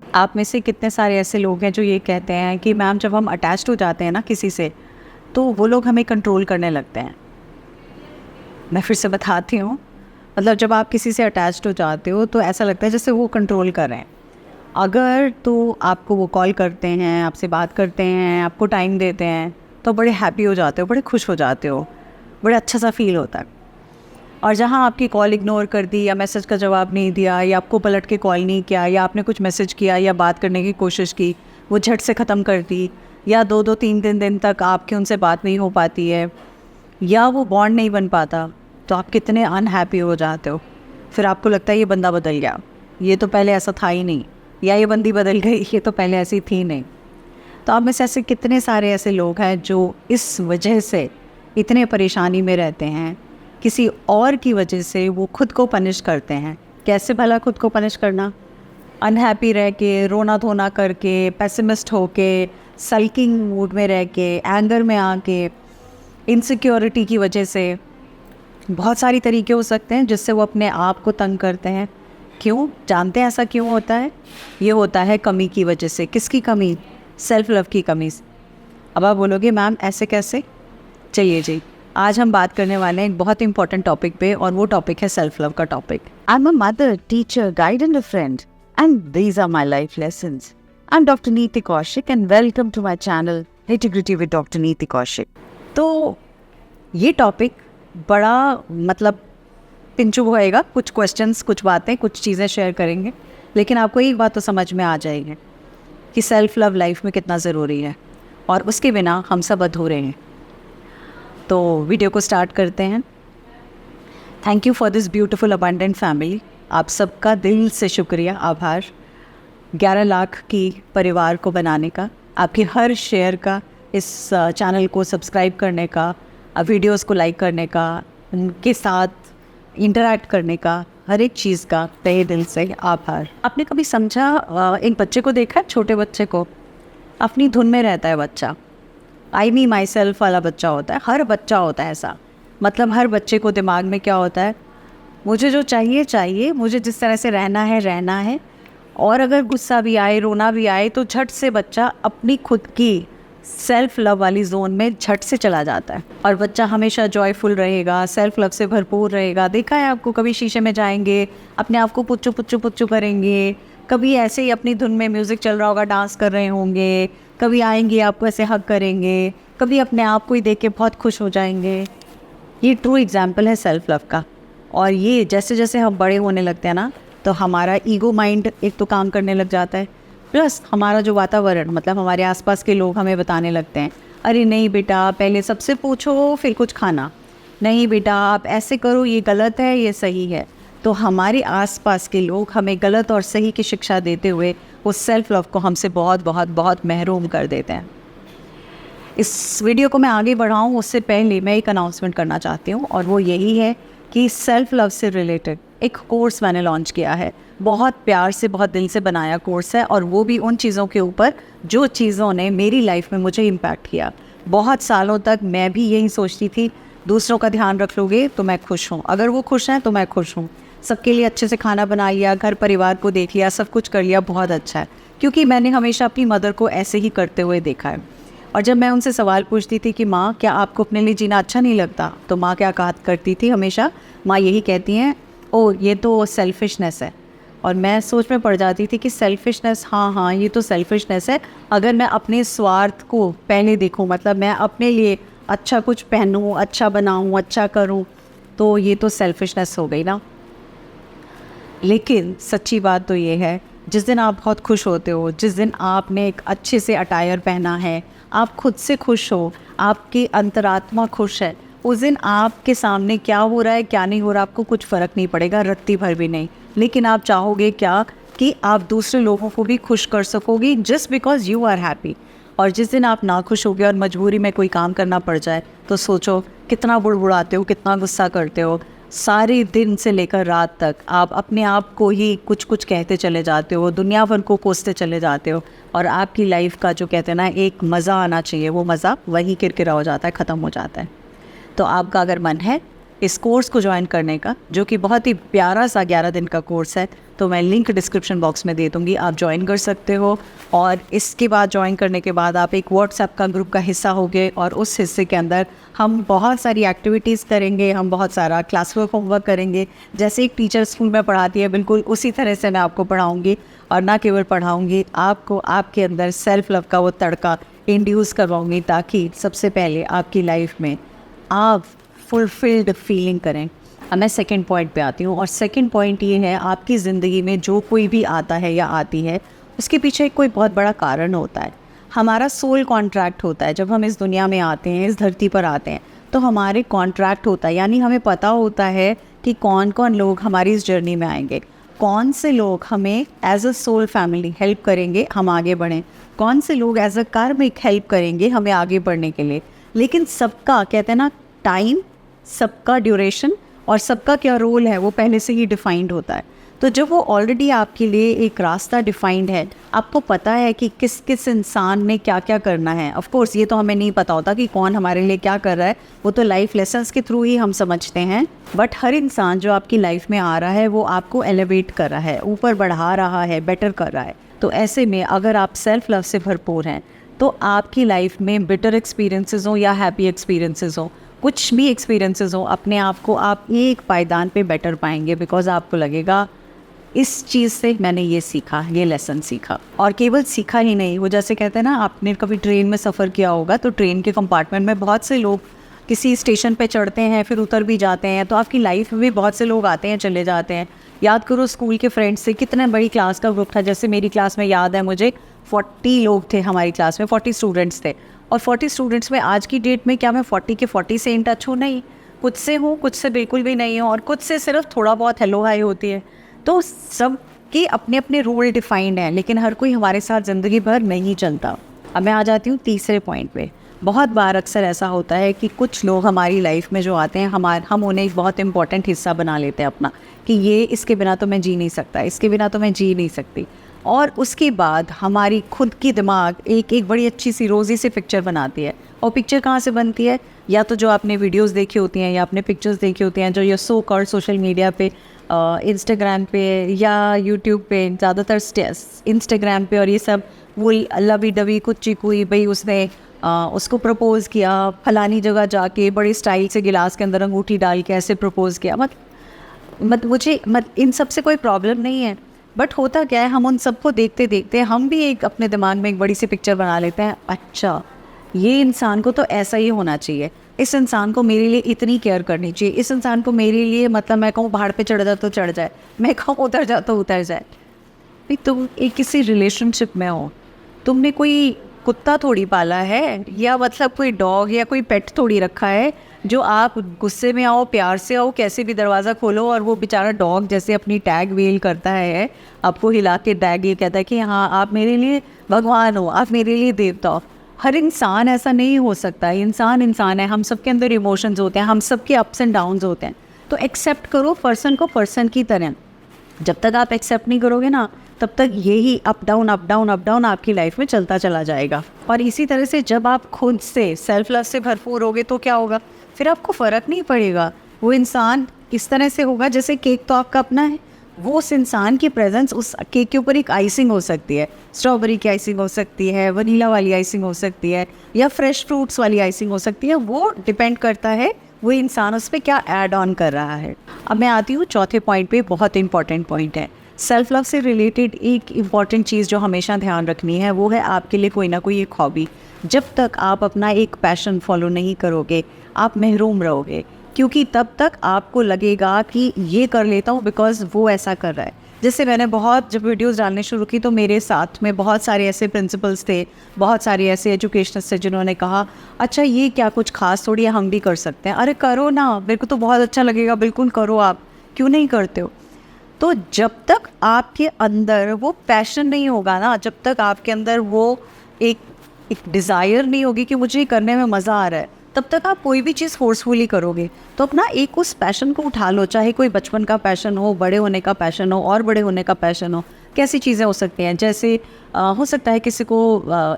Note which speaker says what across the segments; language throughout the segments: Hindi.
Speaker 1: आप में से कितने सारे ऐसे लोग हैं जो ये कहते हैं कि मैम जब हम अटैच्ड हो जाते हैं ना किसी से, तो वो लोग हमें कंट्रोल करने लगते हैं। मैं फिर से बताती हूँ, मतलब जब आप किसी से अटैच्ड हो जाते हो तो ऐसा लगता है जैसे वो कंट्रोल कर रहे हैं। अगर तो आपको वो कॉल करते हैं, आपसे बात करते हैं, आपको टाइम देते हैं, तो बड़े हैप्पी हो जाते हो, बड़े खुश हो जाते हो, बड़ा अच्छा सा फील होता है। और जहाँ आपकी कॉल इग्नोर कर दी या मैसेज का जवाब नहीं दिया या आपको पलट के कॉल नहीं किया या आपने कुछ मैसेज किया या बात करने की कोशिश की, वो झट से ख़त्म कर दी, या 2-2 3-3 दिन तक आपकी उनसे बात नहीं हो पाती है, या वो बॉन्ड नहीं बन पाता, तो आप कितने अनहैप्पी हो जाते हो। फिर आपको लगता है ये बंदा बदल गया, ये तो पहले ऐसा था ही नहीं, या ये बंदी बदल गई, ये तो पहले ऐसी थी नहीं। तो आप में से ऐसे कितने सारे ऐसे लोग हैं जो इस वजह से इतने परेशानी में रहते हैं, किसी और की वजह से वो खुद को पनिश करते हैं। कैसे भला खुद को पनिश करना? अनहैप्पी रह के, रोना धोना करके, पेसिमिस्ट होके, सल्किंग मूड में रह के, एंगर में आके, इनसिक्योरिटी की वजह से। बहुत सारी तरीके हो सकते हैं जिससे वो अपने आप को तंग करते हैं। क्यों? जानते हैं ऐसा क्यों होता है? ये होता है कमी की वजह से। किसकी कमी? सेल्फ लव की कमी। अब आप बोलोगे मैम ऐसे कैसे? चलिए जी, आज हम बात करने वाले हैं एक बहुत इंपॉर्टेंट टॉपिक पे, और वो टॉपिक है सेल्फ लव का topic. I am a mother, teacher, guide and a friend, and these are my life lessons. I am doctor Niti Kaushik and welcome to my channel integrity with doctor Niti Kaushik. तो ये टॉपिक बड़ा मतलब पिंचू होएगा, कुछ क्वेश्चंस, कुछ बातें, कुछ चीज़ें शेयर करेंगे, लेकिन आपको एक बात तो समझ में आ जाएगी कि सेल्फ लव लाइफ में कितना ज़रूरी है, और उसके बिना हम सब अधूरे हैं। तो वीडियो को स्टार्ट करते हैं। Thank you for this beautiful abundant family. आप सबका दिल से शुक्रिया, आभार 11 लाख की परिवार को बनाने का, आपकी हर शेयर का, इस चैनल को सब्सक्राइब करने का, वीडियोस को लाइक करने का, उनके साथ इंटरैक्ट करने का, हर एक चीज़ का तहे दिल से आभार। आपने कभी समझा, एक बच्चे को देखा, छोटे बच्चे को, अपनी धुन में रहता है बच्चा, आई मी माई सेल्फ वाला बच्चा होता है। हर बच्चा होता है ऐसा, मतलब हर बच्चे को दिमाग में क्या होता है, मुझे जो चाहिए चाहिए, मुझे जिस तरह से रहना है रहना है। और अगर गुस्सा भी आए, रोना भी आए, तो झट से बच्चा अपनी खुद की सेल्फ लव वाली जोन में झट से चला जाता है। और बच्चा हमेशा जॉयफुल रहेगा, सेल्फ लव से भरपूर रहेगा। देखा है आपको, कभी शीशे में जाएंगे, अपने आप को पुच्चू पुच्चू पुच्चू करेंगे, कभी ऐसे ही अपनी धुन में म्यूज़िक चल रहा होगा, डांस कर रहे होंगे, कभी आएंगे आपको ऐसे हग करेंगे, कभी अपने आप को ही देख के बहुत खुश हो जाएंगे। ये ट्रू एग्जाम्पल है सेल्फ लव का। और ये जैसे जैसे हम बड़े होने लगते हैं ना, तो हमारा ईगो माइंड एक तो काम करने लग जाता है, प्लस हमारा जो वातावरण, मतलब हमारे आसपास के लोग हमें बताने लगते हैं, अरे नहीं बेटा, पहले सबसे पूछो फिर कुछ खाना, नहीं बेटा आप ऐसे करो, ये गलत है, ये सही है। तो हमारे आसपास के लोग हमें गलत और सही की शिक्षा देते हुए वो सेल्फ लव को हमसे बहुत बहुत बहुत महरूम कर देते हैं। इस वीडियो को मैं आगे बढ़ाऊँ उससे पहले मैं एक अनाउंसमेंट करना चाहती हूँ, और वो यही है कि सेल्फ लव से रिलेटेड एक कोर्स मैंने लॉन्च किया है। बहुत प्यार से, बहुत दिल से बनाया कोर्स है, और वो भी उन चीज़ों के ऊपर जो चीज़ों ने मेरी लाइफ में मुझे इम्पैक्ट किया। बहुत सालों तक मैं भी यही सोचती थी, दूसरों का ध्यान रख लोगे तो मैं खुश हूँ, अगर वो खुश हैं तो मैं खुश हूँ, सबके लिए अच्छे से खाना बना लिया, घर परिवार को देख लिया, सब कुछ कर लिया, बहुत अच्छा है। क्योंकि मैंने हमेशा अपनी मदर को ऐसे ही करते हुए देखा है। और जब मैं उनसे सवाल पूछती थी कि माँ क्या आपको अपने लिए जीना अच्छा नहीं लगता, तो माँ क्या कहा करती थी हमेशा, माँ यही कहती हैं, ओ ये तो सेल्फिशनेस है। और मैं सोच में पड़ जाती थी कि सेल्फिशनेस, हाँ हाँ ये तो सेल्फिशनेस है। अगर मैं अपने स्वार्थ को पहले देखूँ, मतलब मैं अपने लिए अच्छा कुछ पहनूँ, अच्छा बनाऊँ, अच्छा करूँ, तो ये तो सेल्फिशनेस हो गई ना। लेकिन सच्ची बात तो ये है, जिस दिन आप बहुत खुश होते हो, जिस दिन आपने एक अच्छे से अटायर पहना है, आप खुद से खुश हो, आपकी अंतरात्मा खुश है, उस दिन आपके सामने क्या हो रहा है क्या नहीं हो रहा आपको कुछ फ़र्क नहीं पड़ेगा, रत्ती भर भी नहीं। लेकिन आप चाहोगे क्या कि आप दूसरे लोगों को भी खुश कर सकोगे, just because you are happy. और जिस दिन आप ना खुश होगे और मजबूरी में कोई काम करना पड़ जाए, तो सोचो कितना बुड़बुड़ाते हो, कितना गुस्सा करते हो। सारे दिन से लेकर रात तक आप अपने आप को ही कुछ कुछ कहते चले जाते हो, दुनिया भर को कोसते चले जाते हो, और आपकी लाइफ का जो कहते हैं ना एक मज़ा आना चाहिए, वो मज़ा वहीं किरकिरा हो जाता है, ख़त्म हो जाता है। तो आपका अगर मन है इस कोर्स को ज्वाइन करने का, जो कि बहुत ही प्यारा सा 11 दिन का कोर्स है, तो मैं लिंक डिस्क्रिप्शन बॉक्स में दे दूँगी, आप ज्वाइन कर सकते हो। और इसके बाद ज्वाइन करने के बाद आप एक व्हाट्सएप का ग्रुप का हिस्सा होगे और उस हिस्से के अंदर हम बहुत सारी एक्टिविटीज़ करेंगे, हम बहुत सारा क्लास वर्क होमवर्क करेंगे। जैसे एक टीचर स्कूल में पढ़ाती है, बिल्कुल उसी तरह से मैं आपको पढ़ाऊँगी। और ना केवल पढ़ाऊँगी, आपको आपके अंदर सेल्फ लव का वो तड़का इंड्यूस करवाऊँगी, ताकि सबसे पहले आपकी लाइफ में आप फुलफिल्ड फीलिंग करें। अब मैं सेकंड पॉइंट पे आती हूँ, और सेकंड पॉइंट ये है, आपकी ज़िंदगी में जो कोई भी आता है या आती है, उसके पीछे कोई बहुत बड़ा कारण होता है। हमारा सोल कॉन्ट्रैक्ट होता है। जब हम इस दुनिया में आते हैं, इस धरती पर आते हैं, तो हमारे कॉन्ट्रैक्ट होता है, यानी हमें पता होता है कि कौन कौन लोग हमारी इस जर्नी में आएंगे, कौन से लोग हमें as a soul family help करेंगे हम आगे बढ़ें, कौन से लोग एज अ कार्मिक हेल्प करेंगे हमें आगे बढ़ने के लिए। लेकिन सबका, कहते हैं ना, टाइम, सबका ड्यूरेशन और सबका क्या रोल है वो पहले से ही डिफाइंड होता है। तो जब वो ऑलरेडी आपके लिए एक रास्ता डिफाइंड है, आपको पता है कि किस किस इंसान ने क्या क्या करना है। ऑफ कोर्स ये तो हमें नहीं पता होता कि कौन हमारे लिए क्या कर रहा है, वो तो लाइफ लेसन्स के थ्रू ही हम समझते हैं। बट हर इंसान जो आपकी लाइफ में आ रहा है वो आपको एलिवेट कर रहा है, ऊपर बढ़ा रहा है, बेटर कर रहा है। तो ऐसे में अगर आप सेल्फ लव से भरपूर हैं, तो आपकी लाइफ में बिटर एक्सपीरियंसेस हो या हैप्पी एक्सपीरियंसेस हो, कुछ भी एक्सपीरियंसेस हो, अपने आप को आप एक पायदान पे बेटर पाएंगे। बिकॉज आपको लगेगा इस चीज़ से मैंने ये सीखा, ये लेसन सीखा। और केवल सीखा ही नहीं, वो जैसे कहते हैं ना, आपने कभी ट्रेन में सफ़र किया होगा, तो ट्रेन के कंपार्टमेंट में बहुत से लोग किसी स्टेशन पे चढ़ते हैं, फिर उतर भी जाते हैं। तो आपकी लाइफ में भी बहुत से लोग आते हैं, चले जाते हैं। याद करो स्कूल के फ्रेंड्स से, कितने बड़ी क्लास का ग्रुप था। जैसे मेरी क्लास में याद है मुझे 40 लोग थे, हमारी क्लास में 40 स्टूडेंट्स थे। और 40 स्टूडेंट्स में आज की डेट में क्या मैं 40 के 40 से इन टच हूँ? नहीं। कुछ से हूँ, कुछ से बिल्कुल भी नहीं हूँ, और कुछ से सिर्फ थोड़ा बहुत हेलो हाई होती है। तो सब के अपने अपने रोल डिफाइंड हैं, लेकिन हर कोई हमारे साथ ज़िंदगी भर नहीं चलता। अब मैं आ जाती हूँ तीसरे पॉइंट पे। बहुत बार अक्सर ऐसा होता है कि कुछ लोग हमारी लाइफ में जो आते हैं, हम उन्हें एक बहुत इंपॉर्टेंट हिस्सा बना लेते हैं अपना, कि ये इसके बिना तो मैं जी नहीं सकता, इसके बिना तो मैं जी नहीं सकती। और उसके बाद हमारी खुद की दिमाग एक बड़ी अच्छी सी रोज़ी सी पिक्चर बनाती है। और पिक्चर कहाँ से बनती है? या तो जो आपने वीडियोस देखी होती हैं, या आपने पिक्चर्स देखी होती हैं, जो ये सो कॉल्ड सोशल मीडिया पे, इंस्टाग्राम पे या यूट्यूब पे, ज़्यादातर इंस्टाग्राम पे, और ये सब वो लवी डवी कुच्ची कुई, भाई उसने उसको प्रपोज़ किया फलानी जगह जाके, बड़ी स्टाइल से गिलास के अंदर अंगूठी डाल के ऐसे प्रपोज़ किया। मुझे इन सब से कोई प्रॉब्लम नहीं है। बट होता क्या है, हम उन सबको देखते देखते हम भी एक अपने दिमाग में एक बड़ी सी पिक्चर बना लेते हैं। अच्छा, ये इंसान को तो ऐसा ही होना चाहिए, इस इंसान को मेरे लिए इतनी केयर करनी चाहिए, इस इंसान को मेरे लिए, मतलब मैं कहूँ पहाड़ पे चढ़ जाए तो चढ़ जाए, मैं कहूँ उतर जाए तो उतर जाए। भाई तुम एक किसी रिलेशनशिप में हो, तुमने कोई कुत्ता थोड़ी पाला है, या मतलब कोई डॉग या कोई पेट थोड़ी रखा है जो आप गुस्से में आओ, प्यार से आओ, कैसे भी दरवाज़ा खोलो और वो बेचारा डॉग जैसे अपनी टैग वेल करता है, आपको हिला के टैग ये कहता है कि हाँ आप मेरे लिए भगवान हो, आप मेरे लिए देवता हो। हर इंसान ऐसा नहीं हो सकता। इंसान इंसान है, हम सबके अंदर इमोशंस होते हैं, हम सबके अप्स एंड डाउन्स होते हैं। तो एक्सेप्ट करो पर्सन को पर्सन की तरह। जब तक आप एक्सेप्ट नहीं करोगे ना, तब तक यही up down up down up down आपकी लाइफ में चलता चला जाएगा। और इसी तरह से जब आप खुद से सेल्फ लव से भरपूर होगे तो क्या होगा, फिर आपको फ़र्क नहीं पड़ेगा वो इंसान इस तरह से होगा। जैसे केक तो आपका अपना है, वो उस इंसान की प्रेजेंस उस केक के ऊपर एक आइसिंग हो सकती है, स्ट्रॉबेरी की आइसिंग हो सकती है, वनीला वाली आइसिंग हो सकती है, या फ्रेश फ्रूट्स वाली आइसिंग हो सकती है। वो डिपेंड करता है वो इंसान उस पर क्या ऐड ऑन कर रहा है। अब मैं आती हूँ चौथे पॉइंट पे, बहुत इंपॉर्टेंट पॉइंट है। सेल्फ लव से रिलेटेड एक इम्पॉर्टेंट चीज़ जो हमेशा ध्यान रखनी है, वो है आपके लिए कोई ना कोई एक हॉबी। जब तक आप अपना एक पैशन फॉलो नहीं करोगे, आप महरूम रहोगे, क्योंकि तब तक आपको लगेगा कि ये कर लेता हूँ बिकॉज वो ऐसा कर रहा है। जैसे मैंने जब वीडियोस डालने शुरू की, तो मेरे साथ में बहुत सारे ऐसे प्रिंसिपल्स थे, बहुत सारे ऐसे एजुकेशनिस्ट थे जिन्होंने कहा अच्छा ये क्या कुछ खास थोड़ी है, हम भी कर सकते हैं। अरे करो ना, मेरे को तो बहुत अच्छा लगेगा, बिल्कुल करो, आप क्यों नहीं करते हो? तो जब तक आपके अंदर वो पैशन नहीं होगा ना, जब तक आपके अंदर वो एक डिज़ायर नहीं होगी कि मुझे करने में मज़ा आ रहा है, तब तक आप कोई भी चीज़ फोर्सफुली करोगे। तो अपना एक उस पैशन को उठा लो, चाहे कोई बचपन का पैशन हो, बड़े होने का पैशन हो, और बड़े होने का पैशन हो। कैसी चीज़ें हो सकती हैं, जैसे हो सकता है किसी को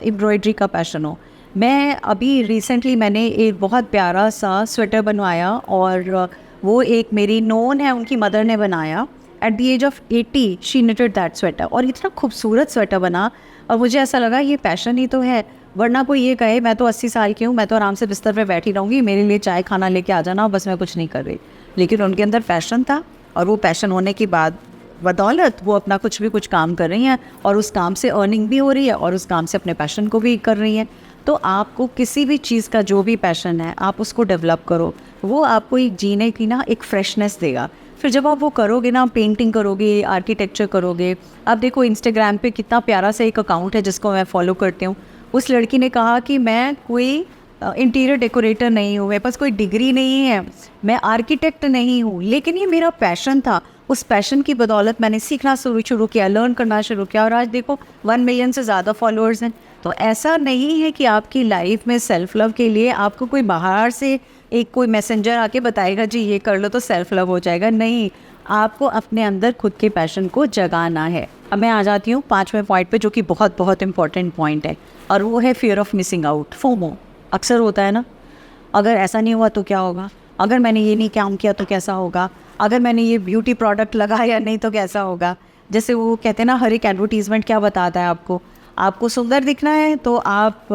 Speaker 1: एम्ब्रॉयडरी का पैशन हो। मैं अभी रिसेंटली मैंने एक बहुत प्यारा सा स्वेटर बनवाया, और वो एक मेरी नोन है, उनकी मदर ने बनाया। At the age of 80 she knitted that sweater, और इतना खूबसूरत स्वेटर बना, और मुझे ऐसा लगा ये पैशन ही तो है। वरना कोई ये कहे मैं तो 80 साल की हूँ, मैं तो आराम से बिस्तर पे बैठी रहूँगी, मेरे लिए चाय खाना लेके आ जाना, बस मैं कुछ नहीं कर रही। लेकिन उनके अंदर पैशन था, और वो पैशन होने की बदौलत वो अपना कुछ भी कुछ काम कर रही हैं, और उस काम से अर्निंग भी हो रही है, और उस काम से अपने पैशन को भी कर रही हैं। तो आपको किसी भी चीज़ का जो भी पैशन है, आप उसको डेवलप करो, वो आपको एक जीने की ना एक फ्रेशनेस देगा। फिर जब आप वो करोगे ना, पेंटिंग करोगे, आर्किटेक्चर करोगे। आप देखो इंस्टाग्राम पे कितना प्यारा सा एक अकाउंट है जिसको मैं फॉलो करती हूँ। उस लड़की ने कहा कि मैं कोई इंटीरियर डेकोरेटर नहीं हूँ, मेरे पास कोई डिग्री नहीं है, मैं आर्किटेक्ट नहीं हूँ, लेकिन ये मेरा पैशन था। उस पैशन की बदौलत मैंने सीखना शुरू किया, लर्न करना शुरू किया, और आज देखो 1 मिलियन से ज़्यादा फॉलोअर्स हैं। तो ऐसा नहीं है कि आपकी लाइफ में सेल्फ़ लव के लिए आपको कोई बाहर से एक कोई मैसेंजर आके बताएगा जी ये कर लो तो सेल्फ़ लव हो जाएगा। नहीं, आपको अपने अंदर खुद के पैशन को जगाना है। अब मैं आ जाती हूँ 5वें पॉइंट पे, जो कि बहुत बहुत इंपॉर्टेंट पॉइंट है, और वो है fear of missing out, FOMO. अक्सर होता है ना, अगर ऐसा नहीं हुआ तो क्या होगा, अगर मैंने ये नहीं काम किया तो कैसा होगा, अगर मैंने ये ब्यूटी प्रोडक्ट लगाया नहीं तो कैसा होगा। जैसे वो कहते हैं ना, हर एक एडवर्टीज़मेंट क्या बताता है आपको सुंदर दिखना है तो आप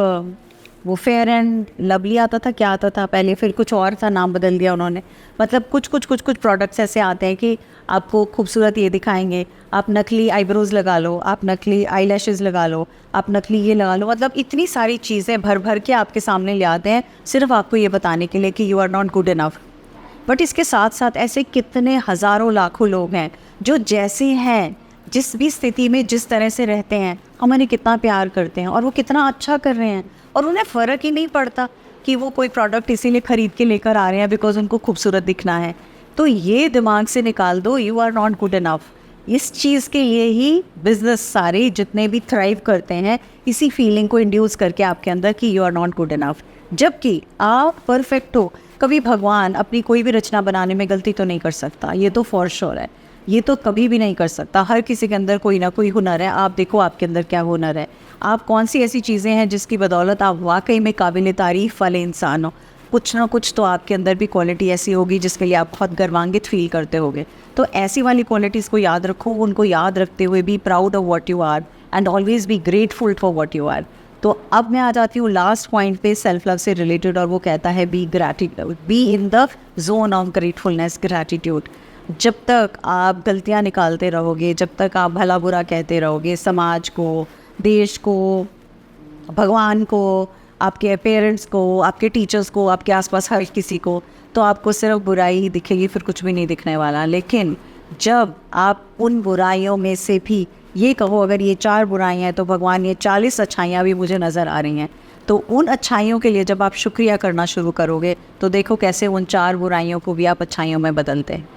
Speaker 1: वो फेयर एंड लवली आता था, क्या आता था पहले, फिर कुछ और था, नाम बदल दिया उन्होंने। मतलब कुछ प्रोडक्ट्स ऐसे आते हैं कि आपको खूबसूरत ये दिखाएंगे, आप नकली आईब्रोज़ लगा लो, आप नकली आईलैशेस लगा लो, आप नकली ये लगा लो। मतलब इतनी सारी चीज़ें भर के आपके सामने ले आते हैं, सिर्फ आपको ये बताने के लिए कि you are not good enough. But इसके साथ साथ ऐसे कितने हज़ारों लाखों लोग हैं जो जैसे हैं, जिस भी स्थिति में जिस तरह से रहते हैं, हमारे कितना प्यार करते हैं, और वो कितना अच्छा कर रहे हैं, और उन्हें फ़र्क ही नहीं पड़ता कि वो कोई प्रोडक्ट इसीलिए ख़रीद के लेकर आ रहे हैं बिकॉज उनको खूबसूरत दिखना है। तो ये दिमाग से निकाल दो, you are not good enough. इस चीज़ के लिए ही बिज़नेस सारे जितने भी थ्राइव करते हैं, इसी फीलिंग को इंड्यूस करके आपके अंदर कि you are not good enough. जबकि आप परफेक्ट हो। कभी भगवान अपनी कोई भी रचना बनाने में गलती तो नहीं कर सकता, ये तो फॉर श्योर है, ये तो कभी भी नहीं कर सकता। हर किसी के अंदर कोई ना कोई हुनर है। आप देखो आपके अंदर क्या हुनर है, आप कौन सी ऐसी चीज़ें हैं जिसकी बदौलत आप वाकई में काबिल तारीफ़ वाले इंसान हो। कुछ ना कुछ तो आपके अंदर भी क्वालिटी ऐसी होगी जिसके लिए आप बहुत गर्वान्वित फील करते होगे। तो ऐसी वाली क्वालिटीज़ को याद रखो, उनको याद रखते हुए be proud of what you are and always be grateful for what you are. तो अब मैं आ जाती हूँ लास्ट पॉइंट पे, सेल्फ लव से रिलेटेड, और वो कहता है be in the zone of gratefulness, gratitude. जब तक आप गलतियाँ निकालते रहोगे, जब तक आप भला बुरा कहते रहोगे समाज को, देश को, भगवान को, आपके पेरेंट्स को, आपके टीचर्स को, आपके आसपास हर किसी को, तो आपको सिर्फ बुराई ही दिखेगी, फिर कुछ भी नहीं दिखने वाला। लेकिन जब आप उन बुराइयों में से भी ये कहो अगर ये 4 बुराइयाँ हैं तो भगवान ये 40 अच्छाइयाँ भी मुझे नज़र आ रही हैं, तो उन अच्छाइयों के लिए जब आप शुक्रिया करना शुरू करोगे तो देखो कैसे उन 4 बुराइयों को भी आप अच्छाइयों में बदलते हैं।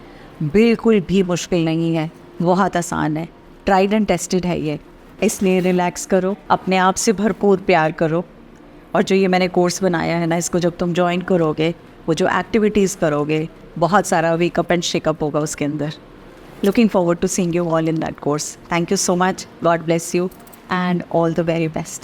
Speaker 1: बिल्कुल भी मुश्किल नहीं है, बहुत आसान है, ट्राइड एंड टेस्टेड है ये। इसलिए रिलैक्स करो, अपने आप से भरपूर प्यार करो, और जो ये मैंने कोर्स बनाया है ना, इसको जब तुम ज्वाइन करोगे, वो जो एक्टिविटीज़ करोगे, बहुत सारा वेकअप एंड शेकअप होगा उसके अंदर। Looking forward to seeing you all in that course. Thank you so much. God bless you and all the very best.